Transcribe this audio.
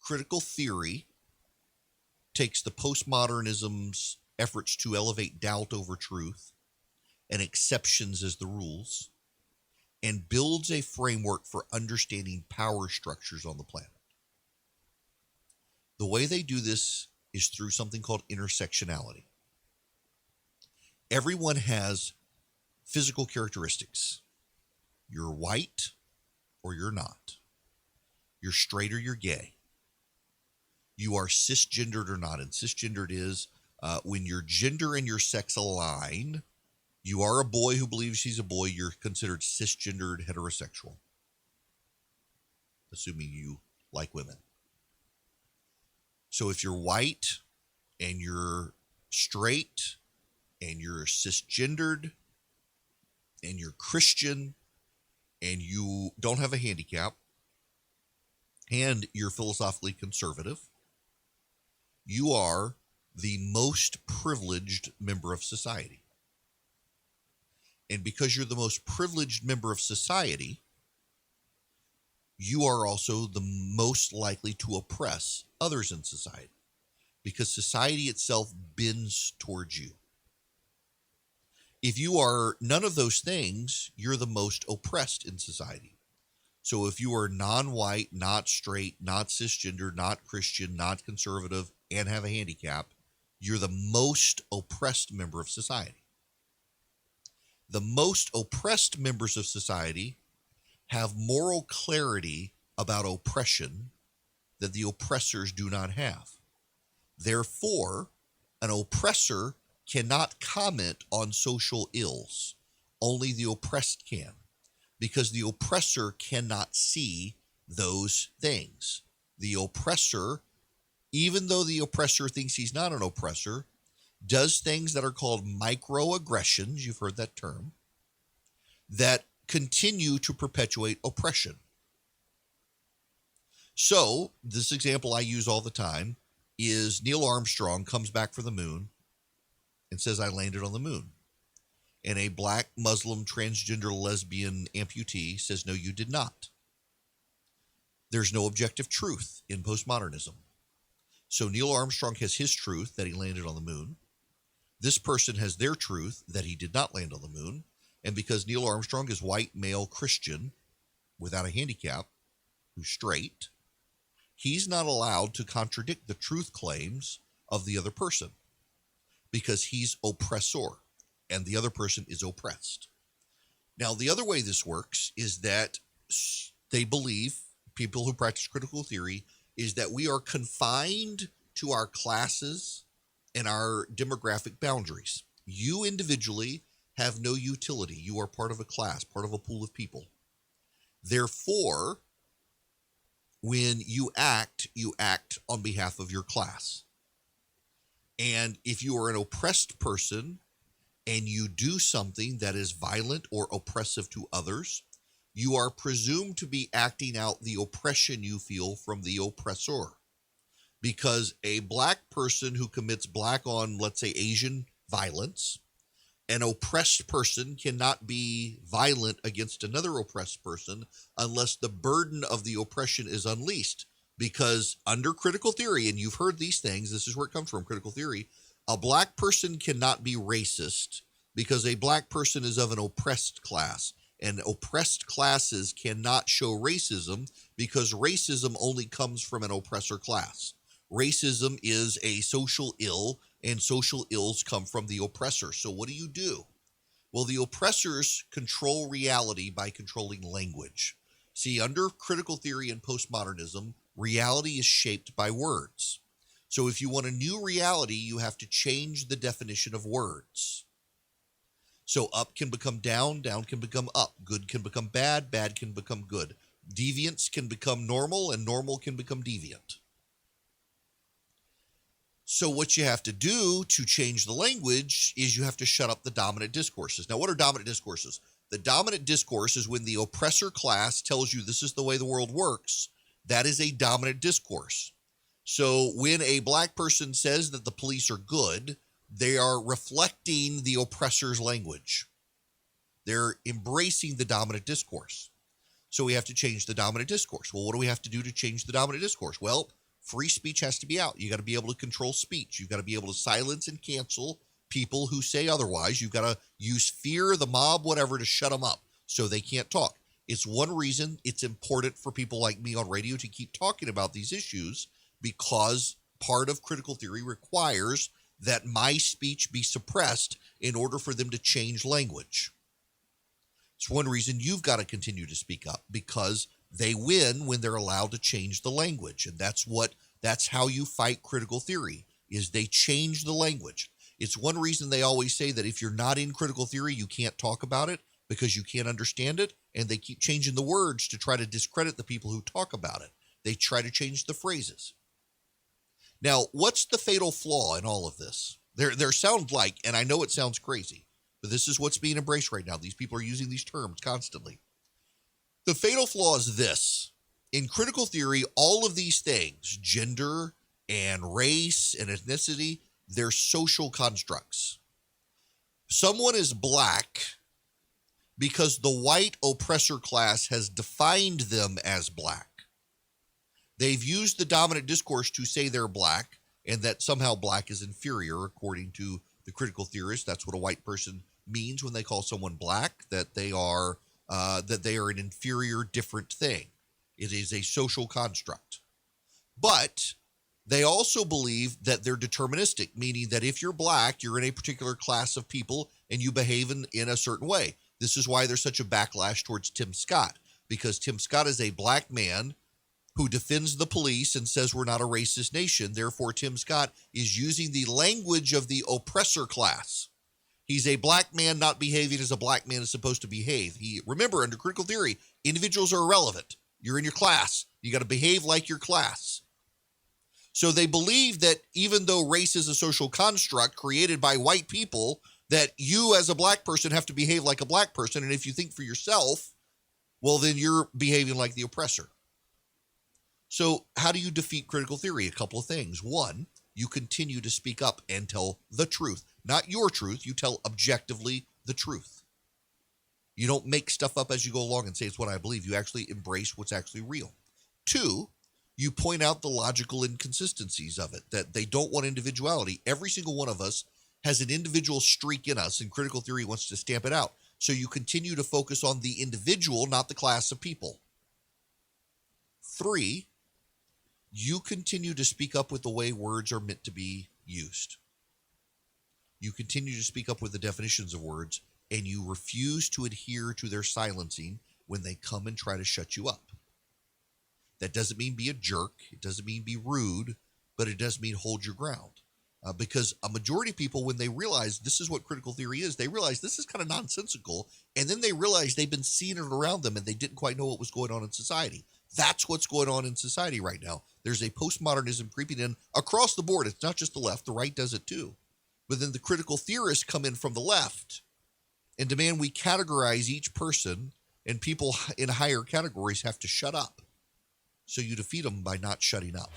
critical theory takes the postmodernism's efforts to elevate doubt over truth and exceptions as the rules and builds a framework for understanding power structures on the planet. The way they do this is through something called intersectionality. Everyone has physical characteristics. You're white or you're not. You're straight or you're gay. You are cisgendered or not. And cisgendered is when your gender and your sex align. You are a boy who believes he's a boy. You're considered cisgendered heterosexual, assuming you like women. So if you're white and you're straight and you're cisgendered and you're Christian and you don't have a handicap and you're philosophically conservative, you are the most privileged member of society. And because you're the most privileged member of society, you are also the most likely to oppress others in society because society itself bends towards you. If you are none of those things, you're the most oppressed in society. So if you are non-white, not straight, not cisgender, not Christian, not conservative, and have a handicap, you're the most oppressed member of society. The most oppressed members of society have moral clarity about oppression that the oppressors do not have. Therefore, an oppressor cannot comment on social ills. Only the oppressed can, because the oppressor cannot see those things. The oppressor, even though the oppressor thinks he's not an oppressor, does things that are called microaggressions, you've heard that term, that continue to perpetuate oppression. So, this example I use all the time is Neil Armstrong comes back from the moon and says, I landed on the moon. And a black Muslim transgender lesbian amputee says, no, you did not. There's no objective truth in postmodernism. So Neil Armstrong has his truth that he landed on the moon. This person has their truth that he did not land on the moon. And because Neil Armstrong is white, male, Christian, without a handicap, who's straight, he's not allowed to contradict the truth claims of the other person because he's oppressor and the other person is oppressed. Now, the other way this works is that they believe, people who practice critical theory, is that we are confined to our classes and our demographic boundaries. You individually have no utility. You are part of a class, part of a pool of people. Therefore, when you act on behalf of your class. And if you are an oppressed person and you do something that is violent or oppressive to others, you are presumed to be acting out the oppression you feel from the oppressor. Because a black person who commits black on, let's say, Asian violence, an oppressed person cannot be violent against another oppressed person unless the burden of the oppression is unleashed. Because under critical theory, and you've heard these things, this is where it comes from, critical theory, a black person cannot be racist because a black person is of an oppressed class. And oppressed classes cannot show racism because racism only comes from an oppressor class. Racism is a social ill, and social ills come from the oppressor. So what do? Well, the oppressors control reality by controlling language. See, under critical theory and postmodernism, reality is shaped by words. So if you want a new reality, you have to change the definition of words. So up can become down, down can become up, good can become bad, bad can become good. Deviance can become normal, and normal can become deviant. So what you have to do to change the language is you have to shut up the dominant discourses. Now, what are dominant discourses? The dominant discourse is when the oppressor class tells you this is the way the world works. That is a dominant discourse. So when a black person says that the police are good, they are reflecting the oppressor's language. They're embracing the dominant discourse. So we have to change the dominant discourse. Well, what do we have to do to change the dominant discourse? Well, Free speech has to be out. You got to be able to control speech. You've got to be able to silence and cancel people who say otherwise. You've got to use fear, the mob, whatever, to shut them up so they can't talk. It's one reason it's important for people like me on radio to keep talking about these issues, because part of critical theory requires that my speech be suppressed in order for them to change language. It's one reason you've got to continue to speak up, because they win when they're allowed to change the language. And that's how you fight critical theory, is they change the language. It's one reason they always say that if you're not in critical theory, you can't talk about it because you can't understand it. And they keep changing the words to try to discredit the people who talk about it. They try to change the phrases. Now, what's the fatal flaw in all of this? There sounds like, and I know it sounds crazy, but this is what's being embraced right now. These people are using these terms constantly. The fatal flaw is this. In critical theory, all of these things, gender and race and ethnicity, they're social constructs. Someone is black because the white oppressor class has defined them as black. They've used the dominant discourse to say they're black and that somehow black is inferior, according to the critical theorists. That's what a white person means when they call someone black, that they are an inferior, different thing. It is a social construct. But they also believe that they're deterministic, meaning that if you're black, you're in a particular class of people and you behave in a certain way. This is why there's such a backlash towards Tim Scott, because Tim Scott is a black man who defends the police and says we're not a racist nation. Therefore, Tim Scott is using the language of the oppressor class. He's a black man not behaving as a black man is supposed to behave. Remember, under critical theory, individuals are irrelevant. You're in your class. You got to behave like your class. So they believe that even though race is a social construct created by white people, that you as a black person have to behave like a black person. And if you think for yourself, well, then you're behaving like the oppressor. So how do you defeat critical theory? A couple of things. One, you continue to speak up and tell the truth. Not your truth. You tell objectively the truth. You don't make stuff up as you go along and say it's what I believe. You actually embrace what's actually real. Two, you point out the logical inconsistencies of it, that they don't want individuality. Every single one of us has an individual streak in us, and critical theory wants to stamp it out. So you continue to focus on the individual, not the class of people. Three, you continue to speak up with the way words are meant to be used. You continue to speak up with the definitions of words, and you refuse to adhere to their silencing when they come and try to shut you up. That doesn't mean be a jerk. It doesn't mean be rude, but it does mean hold your ground. Because a majority of people, when they realize this is what critical theory is, they realize this is kind of nonsensical, and then they realize they've been seeing it around them and they didn't quite know what was going on in society. That's what's going on in society right now. There's a postmodernism creeping in across the board. It's not just the left. The right does it too. But then the critical theorists come in from the left and demand we categorize each person, and people in higher categories have to shut up. So you defeat them by not shutting up.